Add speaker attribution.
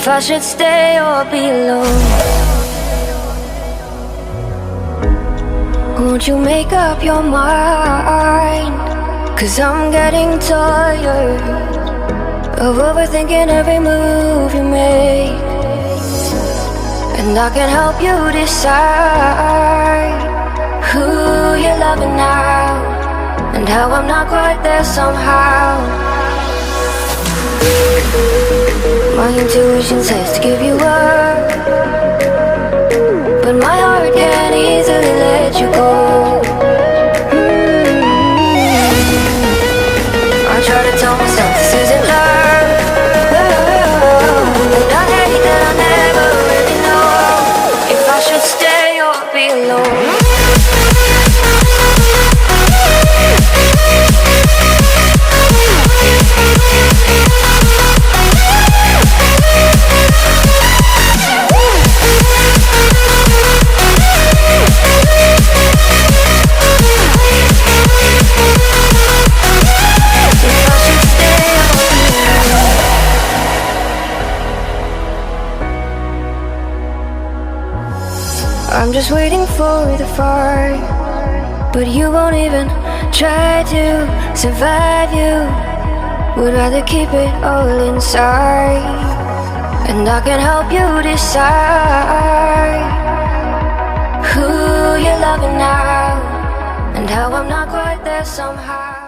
Speaker 1: if I should stay or be alone. Won't you make up your mind? 'Cause I'm getting tired of overthinking every move you make. And I can help you decide who you're loving now, and how I'm not quite there somehow. My intuition says to give you up, but my heart can't easily let you go. I try to tell myself this isn't love, and I hate that I never really know if I should stay or be alone. I'm just waiting for the fire, but you won't even try to survive. You would rather keep it all inside, and I can help you decide who you're loving now, and how I'm not quite there somehow.